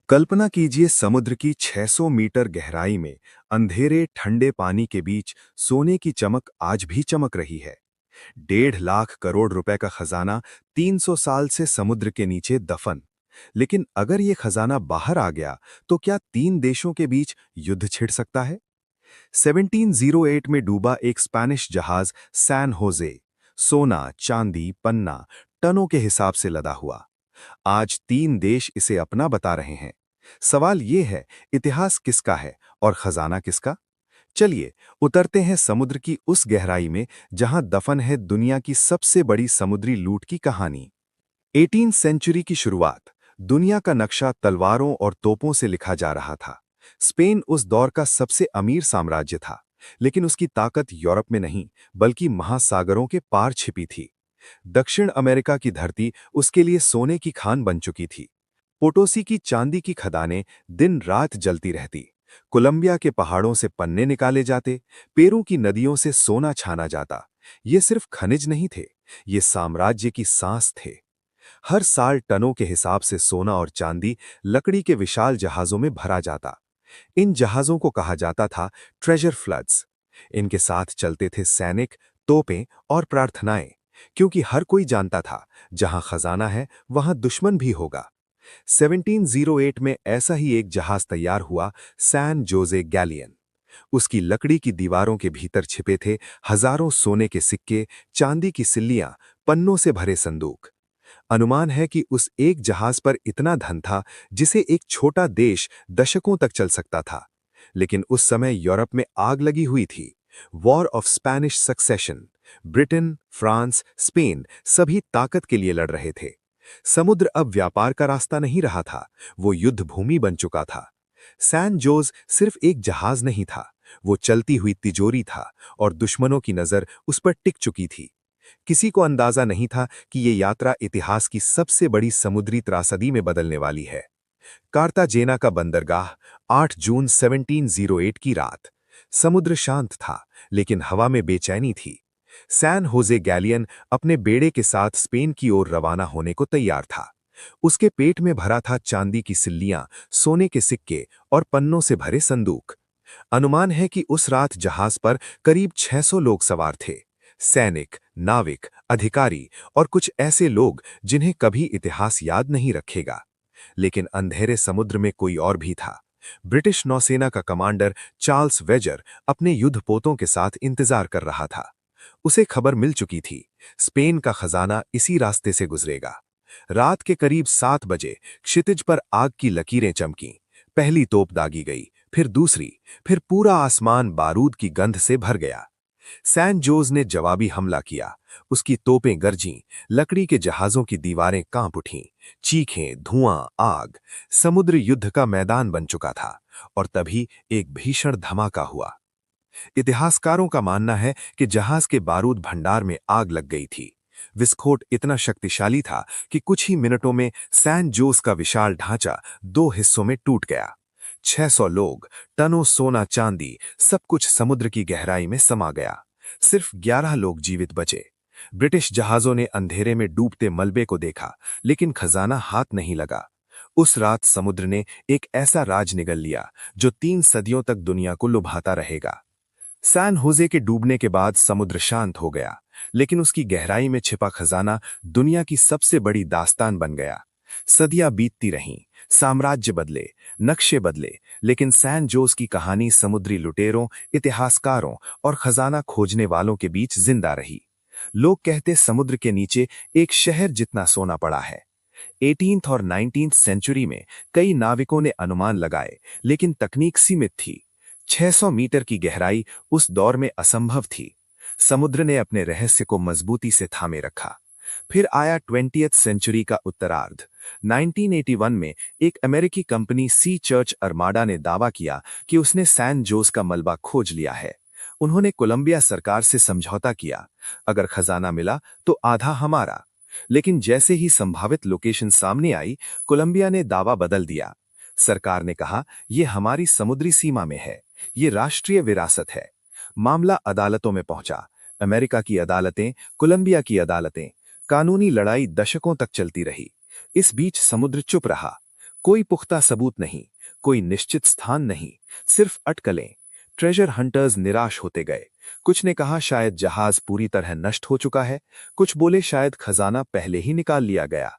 कल्पना कीजिए समुद्र की 600 मीटर गहराई में अंधेरे ठंडे पानी के बीच सोने की चमक आज भी चमक रही है। 1.5 लाख करोड़ रुपए का खजाना 300 साल से समुद्र के नीचे दफन। लेकिन अगर ये खजाना बाहर आ गया तो क्या तीन देशों के बीच युद्ध छिड़ सकता है? 1708 में डूबा एक स्पेनिश जहाज सैन होजे, सोना, चांदी, पन्ना, टनों के हिसाब से लदा हुआ। आज तीन देश इसे अपना बता रहे हैं। सवाल ये है, इतिहास किसका है और खजाना किसका? चलिए उतरते हैं समुद्र की उस गहराई में जहां दफन है दुनिया की सबसे बड़ी समुद्री लूट की कहानी। 18वीं सेंचुरी की शुरुआत। दुनिया का नक्शा तलवारों और तोपों से लिखा जा रहा था। स्पेन उस दौर का सबसे अमीर साम्राज्य था, लेकिन उसकी ताकत यूरोप में नहीं बल्कि महासागरों के पार छिपी थी। दक्षिण अमेरिका की धरती उसके लिए सोने की खान बन चुकी थी। पोटोसी की चांदी की खदानें दिन रात जलती रहती। कोलंबिया के पहाड़ों से पन्ने निकाले जाते, पेरू की नदियों से सोना छाना जाता। ये सिर्फ खनिज नहीं थे, ये साम्राज्य की सांस थे। हर साल टनों के हिसाब से सोना और चांदी लकड़ी के विशाल जहाजों में भरा जाता। इन जहाजों को कहा जाता था ट्रेजर फ्लड्स। इनके साथ चलते थे सैनिक, तोपें और प्रार्थनाएं, क्योंकि हर कोई जानता था जहां खजाना है वहां दुश्मन भी होगा। 1708 में ऐसा ही एक जहाज तैयार हुआ, सैन जोसे गैलियन। उसकी लकड़ी की दीवारों के भीतर छिपे थे हजारों सोने के सिक्के, चांदी की सिल्लियां, पन्नों से भरे संदूक। अनुमान है कि उस एक जहाज पर इतना धन था जिसे एक छोटा देश दशकों तक चल सकता था। लेकिन उस समय यूरोप में आग लगी हुई थी। War of Spanish succession. Britain, France, Spain सभी ताकत के लिए लड़ रहे थे। समुद्र अब व्यापार का रास्ता नहीं रहा था, वो युद्ध भूमि बन चुका था। सैन जोस सिर्फ एक जहाज नहीं था, वो चलती हुई तिजोरी था और दुश्मनों की नजर उस पर टिक चुकी थी। किसी को अंदाजा नहीं था कि ये यात्रा इतिहास की सबसे बड़ी समुद्री त्रासदी में बदलने वाली है। कार्ताजेना का बंदरगाह, 8 जून 1708 की रात। समुद्र शांत था, लेकिन हवा में बेचैनी थी। सैन होजे गैलियन अपने बेड़े के साथ स्पेन की ओर रवाना होने को तैयार था। उसके पेट में भरा था चांदी की सिल्लियां, सोने के सिक्के और पन्नों से भरे संदूक। अनुमान है कि उस रात जहाज पर करीब 600 लोग सवार थे। सैनिक, नाविक, अधिकारी और कुछ ऐसे लोग जिन्हें कभी इतिहास याद नहीं रखेगा। लेकिन अंधेरे समुद्र में कोई और भी था। ब्रिटिश नौसेना का कमांडर चार्ल्स वेजर अपने युद्धपोतों के साथ इंतजार कर रहा था। उसे खबर मिल चुकी थी, स्पेन का खजाना इसी रास्ते से गुजरेगा। रात के करीब 7 बजे क्षितिज पर आग की लकीरें चमकीं। पहली तोप दागी गई, फिर दूसरी, फिर पूरा आसमान बारूद की गंध से भर गया। सैन जोस ने जवाबी हमला किया। उसकी तोपें गरजीं, लकड़ी के जहाजों की दीवारें कांप उठीं। चीखें, धुआं, आग। समुद्र युद्ध का मैदान बन चुका था। और तभी एक भीषण धमाका हुआ। इतिहासकारों का मानना है कि जहाज के बारूद भंडार में आग लग गई थी। विस्फोट इतना शक्तिशाली था कि कुछ ही मिनटों में सैन जोस का विशाल ढांचा दो हिस्सों में टूट गया। 600 लोग, टनों सोना चांदी, सब कुछ समुद्र की गहराई में समा गया। सिर्फ 11 लोग जीवित बचे। ब्रिटिश जहाजों ने अंधेरे में डूबते मलबे को देखा, लेकिन खजाना हाथ नहीं लगा। उस रात समुद्र ने एक ऐसा राज निगल लिया जो 3 सदियों तक दुनिया को लुभाता रहेगा। सैन होजे के डूबने के बाद समुद्र शांत हो गया, लेकिन उसकी गहराई में छिपा खजाना दुनिया की सबसे बड़ी दास्तान बन गया। सदियां बीतती रहीं, साम्राज्य बदले, नक्शे बदले, लेकिन सैन जोस की कहानी समुद्री लुटेरों, इतिहासकारों और खजाना खोजने वालों के बीच जिंदा रही। लोग कहते समुद्र के नीचे एक शहर जितना सोना पड़ा है। 18th और 19th सेंचुरी में कई नाविकों ने अनुमान लगाए, लेकिन तकनीक सीमित थी। 600 मीटर की गहराई उस दौर में असंभव थी। समुद्र ने अपने रहस्य को मजबूती से थामे रखा। फिर आया 20th सेंचुरी का उत्तरार्ध। 1981 में एक अमेरिकी कंपनी सी चर्च अर्माडा ने दावा किया कि उसने सैन जोस का मलबा खोज लिया है। उन्होंने कोलंबिया सरकार से समझौता किया, अगर खजाना मिला तो आधा हमारा। लेकिन जैसे ही संभावित लोकेशन सामने आई, कोलंबिया ने दावा बदल दिया। सरकार ने कहा, यह हमारी समुद्री सीमा में है, ये राष्ट्रीय विरासत है। मामला अदालतों में पहुंचा। अमेरिका की अदालतें, कोलंबिया की अदालतें। कानूनी लड़ाई दशकों तक चलती रही। इस बीच समुद्र चुप रहा। कोई पुख्ता सबूत नहीं, कोई निश्चित स्थान नहीं, सिर्फ अटकलें। ट्रेजर हंटर्स निराश होते गए। कुछ ने कहा शायद जहाज पूरी तरह नष्ट हो चुका है, कुछ बोले शायद खजाना पहले ही निकाल लिया गया।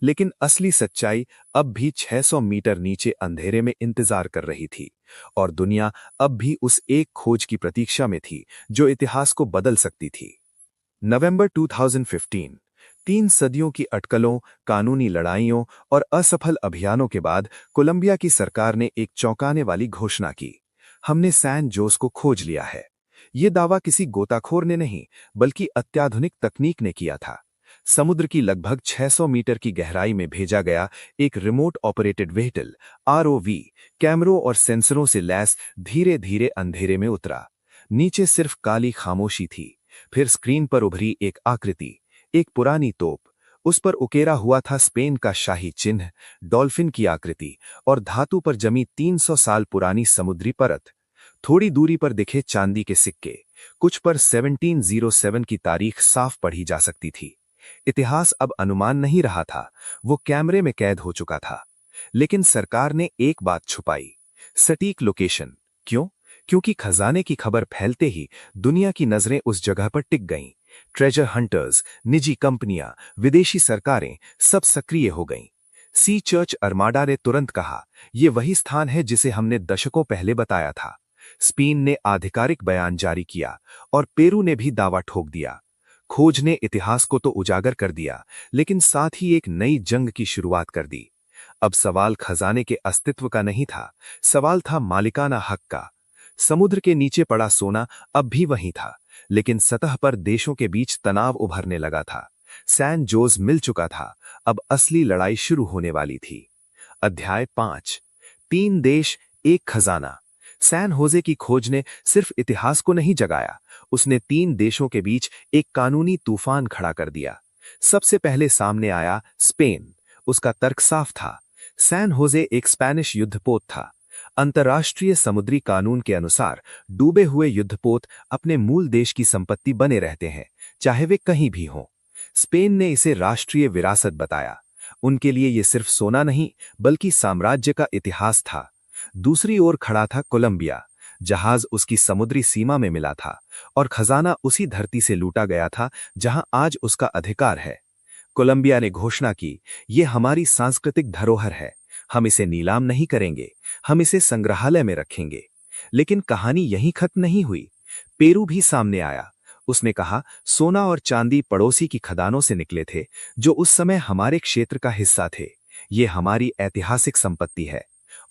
लेकिन असली सच्चाई अब भी 600 मीटर नीचे अंधेरे में इंतजार कर रही थी, और दुनिया अब भी उस एक खोज की प्रतीक्षा में थी जो इतिहास को बदल सकती थी। नवंबर 2015। 3 सदियों की अटकलों, कानूनी लड़ाइयों और असफल अभियानों के बाद कोलंबिया की सरकार ने एक चौंकाने वाली घोषणा की। हमने सैन जोस को खोज लिया है। ये दावा किसी गोताखोर ने नहीं, बल्कि अत्याधुनिक तकनीक ने किया था। समुद्र की लगभग 600 मीटर की गहराई में भेजा गया एक रिमोट ऑपरेटेड व्हीकल आरओवी कैमरों और सेंसरों से लैस धीरे धीरे अंधेरे में उतरा। नीचे सिर्फ काली खामोशी थी। फिर स्क्रीन पर उभरी एक आकृति, एक पुरानी तोप। उस पर उकेरा हुआ था स्पेन का शाही चिन्ह, डॉल्फिन की आकृति और धातु पर जमी 300 साल पुरानी समुद्री परत। थोड़ी दूरी पर दिखे चांदी के सिक्के, कुछ पर 1707 की तारीख साफ पढ़ी जा सकती थी। इतिहास अब अनुमान नहीं रहा था, वो कैमरे में कैद हो चुका था। लेकिन सरकार ने एक बात छुपाई, सटीक लोकेशन। क्यों? क्योंकि खजाने की खबर फैलते ही दुनिया की नजरें उस जगह पर टिक गईं। ट्रेजर हंटर्स, निजी कंपनियां, विदेशी सरकारें सब सक्रिय हो गईं। सी चर्च अर्माडा ने तुरंत कहा, यह वही स्थान है जिसे हमने दशकों पहले बताया था। स्पेन ने आधिकारिक बयान जारी किया और पेरू ने भी दावा ठोक दिया। खोज ने इतिहास को तो उजागर कर दिया, लेकिन साथ ही एक नई जंग की शुरुआत कर दी। अब सवाल खजाने के अस्तित्व का नहीं था, सवाल था मालिकाना हक का। समुद्र के नीचे पड़ा सोना अब भी वहीं था, लेकिन सतह पर देशों के बीच तनाव उभरने लगा था। सैन जोस मिल चुका था, अब असली लड़ाई शुरू होने वाली थी। अध्याय 5। 3 देश, एक खजाना। सैन होजे की खोज ने सिर्फ इतिहास को नहीं जगाया, उसने 3 देशों के बीच एक कानूनी तूफान खड़ा कर दिया। सबसे पहले सामने आया स्पेन। उसका तर्क साफ था। सैन होजे एक स्पेनिश युद्धपोत था। अंतर्राष्ट्रीय समुद्री कानून के अनुसार डूबे हुए युद्धपोत अपने मूल देश की संपत्ति बने रहते हैं, चाहे वे कहीं भी हों। स्पेन ने इसे राष्ट्रीय विरासत बताया। उनके लिए यह सिर्फ सोना नहीं, बल्कि साम्राज्य का इतिहास था। दूसरी ओर खड़ा था कोलंबिया। जहाज उसकी समुद्री सीमा में मिला था और खजाना उसी धरती से लूटा गया था जहां आज उसका अधिकार है। कोलंबिया ने घोषणा की, यह हमारी सांस्कृतिक धरोहर है, हम इसे नीलाम नहीं करेंगे, हम इसे संग्रहालय में रखेंगे। लेकिन कहानी यहीं खत्म नहीं हुई। पेरू भी सामने आया। उसने कहा, सोना और चांदी पड़ोसी की खदानों से निकले थे, जो उस समय हमारे क्षेत्र का हिस्सा थे। ये हमारी ऐतिहासिक संपत्ति है।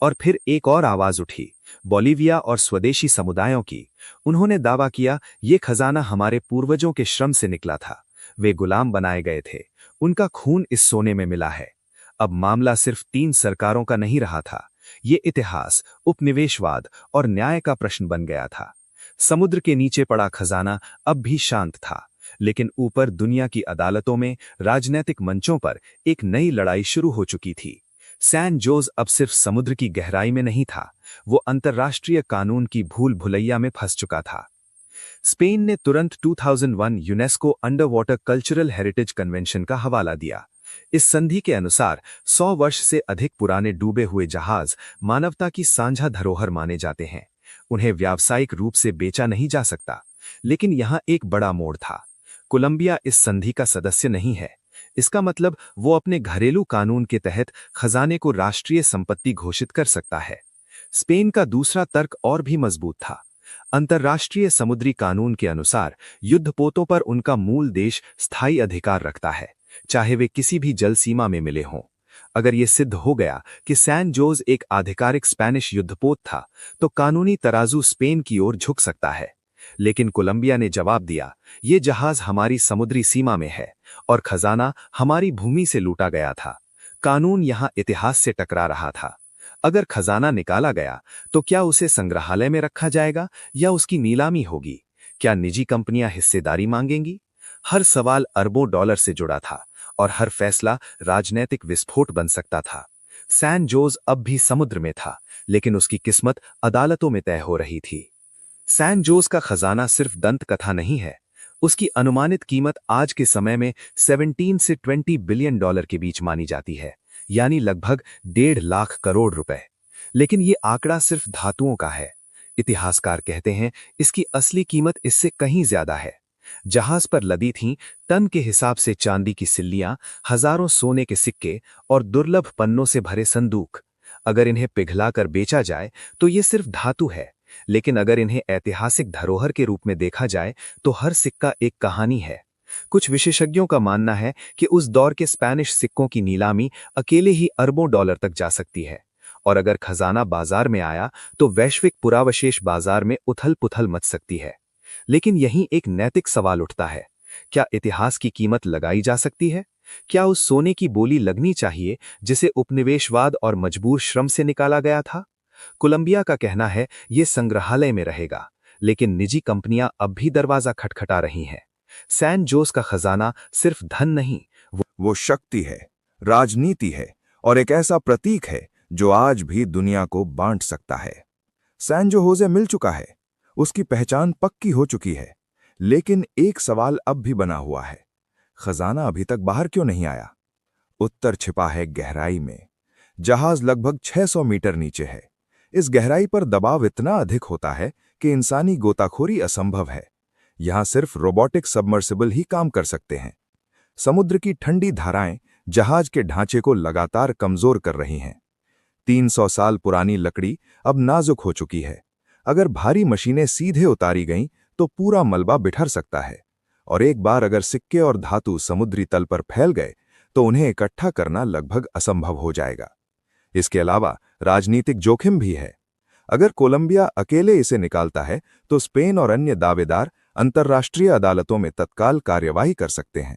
और फिर एक और आवाज उठी, बोलिविया और स्वदेशी समुदायों की। उन्होंने दावा किया, ये खजाना हमारे पूर्वजों के श्रम से निकला था। वे गुलाम बनाए गए थे, उनका खून इस सोने में मिला है। अब मामला सिर्फ 3 सरकारों का नहीं रहा था। ये इतिहास, उपनिवेशवाद और न्याय का प्रश्न बन गया था। समुद्र के नीचे पड़ा खजाना अब भी शांत था, लेकिन ऊपर दुनिया की अदालतों में, राजनैतिक मंचों पर एक नई लड़ाई शुरू हो चुकी थी। सैन जोस अब सिर्फ समुद्र की गहराई में नहीं था, वो अंतर्राष्ट्रीय कानून की भूल भुलैया में फंस चुका था। स्पेन ने तुरंत 2001 UNESCO under water cultural heritage convention का हवाला दिया। इस संधि के अनुसार 100 वर्ष से अधिक पुराने डूबे हुए जहाज मानवता की साझा धरोहर माने जाते हैं। उन्हें व्यावसायिक रूप से बेचा नहीं जा सकता। लेकिन यहां एक बड़ा मोड़ था। कोलंबिया इस संधि का सदस्य नहीं है। इसका मतलब वो अपने घरेलू कानून के तहत खजाने को राष्ट्रीय संपत्ति घोषित कर सकता है। स्पेन का दूसरा तर्क और भी मजबूत था। अंतर्राष्ट्रीय समुद्री कानून के अनुसार युद्धपोतों पर उनका मूल देश स्थायी अधिकार रखता है, चाहे वे किसी भी जल सीमा में मिले हों। अगर यह सिद्ध हो गया कि सैन जोस एक आधिकारिक स्पेनिश युद्धपोत था, तो कानूनी तराजू स्पेन की ओर झुक सकता है। लेकिन कोलंबिया ने जवाब दिया, ये जहाज हमारी समुद्री सीमा में है और खजाना हमारी भूमि से लूटा गया था। कानून यहां इतिहास से टकरा रहा था। अगर खजाना निकाला गया, तो क्या उसे संग्रहालय में रखा जाएगा या उसकी नीलामी होगी? क्या निजी कंपनियां हिस्सेदारी मांगेंगी? हर सवाल अरबों डॉलर से जुड़ा था और हर फैसला राजनैतिक विस्फोट बन सकता था। सैन जोस अब भी समुद्र में था, लेकिन उसकी किस्मत अदालतों में तय हो रही थी। सैन जोस का खजाना सिर्फ दंत कथा नहीं है। उसकी अनुमानित कीमत आज के समय में 17 से 20 बिलियन डॉलर के बीच मानी जाती है। यानी लगभग 1.5 लाख रुपए। लेकिन ये आंकड़ा सिर्फ धातुओं का है। इतिहासकार कहते हैं इसकी असली कीमत इससे कहीं ज्यादा है। जहाज पर लदी थीं टन के हिसाब से चांदी की सिल्लियां, हजारों सोने के सिक्के और दुर्लभ पन्नों से भरे संदूक। अगर इन्हें पिघलाकर बेचा जाए तो ये सिर्फ धातु है, लेकिन अगर इन्हें ऐतिहासिक धरोहर के रूप में देखा जाए तो हर सिक्का एक कहानी है। कुछ विशेषज्ञों का मानना है कि उस दौर के स्पेनिश सिक्कों की नीलामी अकेले ही अरबों डॉलर तक जा सकती है, और अगर खजाना बाजार में आया तो वैश्विक पुरावशेष बाजार में उथल-पुथल मच सकती है। लेकिन यहीं एक नैतिक सवाल उठता है, क्या इतिहास की कीमत लगाई जा सकती है? क्या उस सोने की बोली लगनी चाहिए जिसे उपनिवेशवाद और मजबूर श्रम से निकाला गया था? कोलंबिया का कहना है ये संग्रहालय में रहेगा, लेकिन निजी कंपनियां अब भी दरवाजा खटखटा रही हैं। सैन जोस का खजाना सिर्फ धन नहीं, वो शक्ति है, राजनीति है और एक ऐसा प्रतीक है जो आज भी दुनिया को बांट सकता है। सैन जो होजे मिल चुका है, उसकी पहचान पक्की हो चुकी है, लेकिन एक सवाल अब भी बना हुआ है, खजाना अभी तक बाहर क्यों नहीं आया? उत्तर छिपा है गहराई में। जहाज लगभग 600 मीटर नीचे है। इस गहराई पर दबाव इतना अधिक होता है कि इंसानी गोताखोरी असंभव है। यहां सिर्फ रोबोटिक सबमर्सिबल ही काम कर सकते हैं। समुद्र की ठंडी धाराएं जहाज के ढांचे को लगातार कमजोर कर रही हैं। 300 साल पुरानी लकड़ी अब नाजुक हो चुकी है। अगर भारी मशीनें सीधे उतारी गईं तो पूरा मलबा बिखर सकता है, और एक बार अगर सिक्के और धातु समुद्री तल पर फैल गए तो उन्हें इकट्ठा करना लगभग असंभव हो जाएगा। इसके अलावा राजनीतिक जोखिम भी है। अगर कोलंबिया अकेले इसे निकालता है तो स्पेन और अन्य दावेदार अंतर्राष्ट्रीय अदालतों में तत्काल कार्यवाही कर सकते हैं।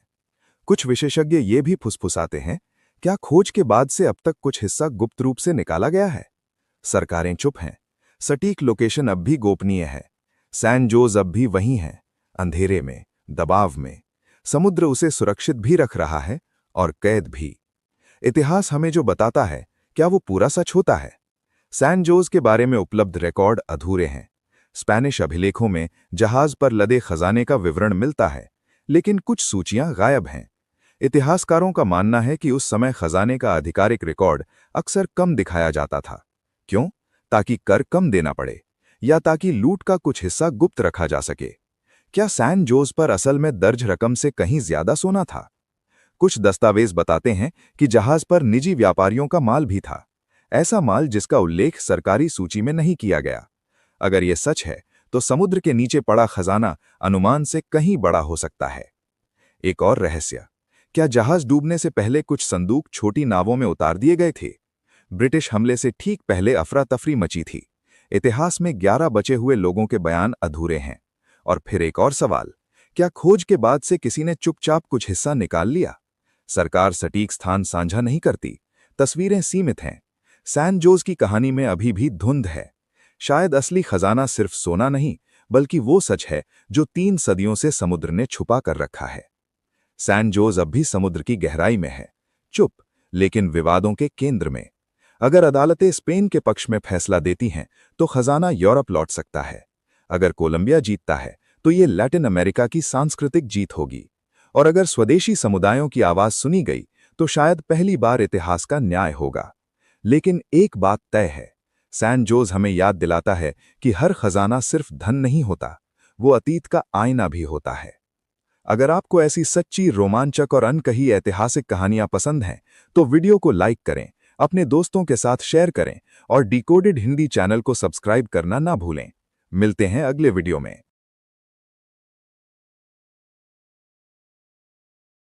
कुछ विशेषज्ञ ये भी फुसफुसाते हैं, क्या खोज के बाद से अब तक कुछ हिस्सा गुप्त रूप से निकाला गया है? सरकारें चुप हैं। सटीक लोकेशन अब भी गोपनीय है। सैन जोस अब भी वहीं है, अंधेरे में, दबाव में। समुद्र उसे सुरक्षित भी रख रहा है और कैद भी। इतिहास हमें जो बताता है, क्या वो पूरा सच होता है? सैन जोस के बारे में उपलब्ध रिकॉर्ड अधूरे हैं। स्पेनिश अभिलेखों में जहाज पर लदे खजाने का विवरण मिलता है, लेकिन कुछ सूचियां गायब हैं। इतिहासकारों का मानना है कि उस समय खजाने का आधिकारिक रिकॉर्ड अक्सर कम दिखाया जाता था। क्यों? ताकि कर कम देना पड़े, या ताकि लूट का कुछ हिस्सा गुप्त रखा जा सके। क्या सैन जोस पर असल में दर्ज रकम से कहीं ज्यादा सोना था? कुछ दस्तावेज बताते हैं कि जहाज पर निजी व्यापारियों का माल भी था, ऐसा माल जिसका उल्लेख सरकारी सूची में नहीं किया गया। अगर यह सच है तो समुद्र के नीचे पड़ा खजाना अनुमान से कहीं बड़ा हो सकता है। एक और रहस्य, क्या जहाज डूबने से पहले कुछ संदूक छोटी नावों में उतार दिए गए थे? ब्रिटिश हमले से ठीक पहले अफरा तफरी मची थी। इतिहास में 11 बचे हुए लोगों के बयान अधूरे हैं। और फिर एक और सवाल, क्या खोज के बाद से किसी ने चुपचाप कुछ हिस्सा निकाल लिया? सरकार सटीक स्थान साझा नहीं करती, तस्वीरें सीमित हैं। सैन जोस की कहानी में अभी भी धुंध है। शायद असली खजाना सिर्फ सोना नहीं, बल्कि वो सच है जो 3 सदियों से समुद्र ने छुपा कर रखा है। सैन जोस अब भी समुद्र की गहराई में है, चुप, लेकिन विवादों के केंद्र में। अगर अदालतें स्पेन के पक्ष में फैसला देती हैं तो खजाना यूरोप लौट सकता है। अगर कोलंबिया जीतता है तो ये लैटिन अमेरिका की सांस्कृतिक जीत होगी। और अगर स्वदेशी समुदायों की आवाज सुनी गई तो शायद पहली बार इतिहास का न्याय होगा। लेकिन एक बात तय है, सैन जोस हमें याद दिलाता है कि हर खजाना सिर्फ धन नहीं होता, वो अतीत का आईना भी होता है। अगर आपको ऐसी सच्ची, रोमांचक और अनकही ऐतिहासिक कहानियां पसंद हैं तो वीडियो को लाइक करें, अपने दोस्तों के साथ शेयर करें और डिकोडेड हिंदी चैनल को सब्सक्राइब करना ना भूलें। मिलते हैं अगले वीडियो में।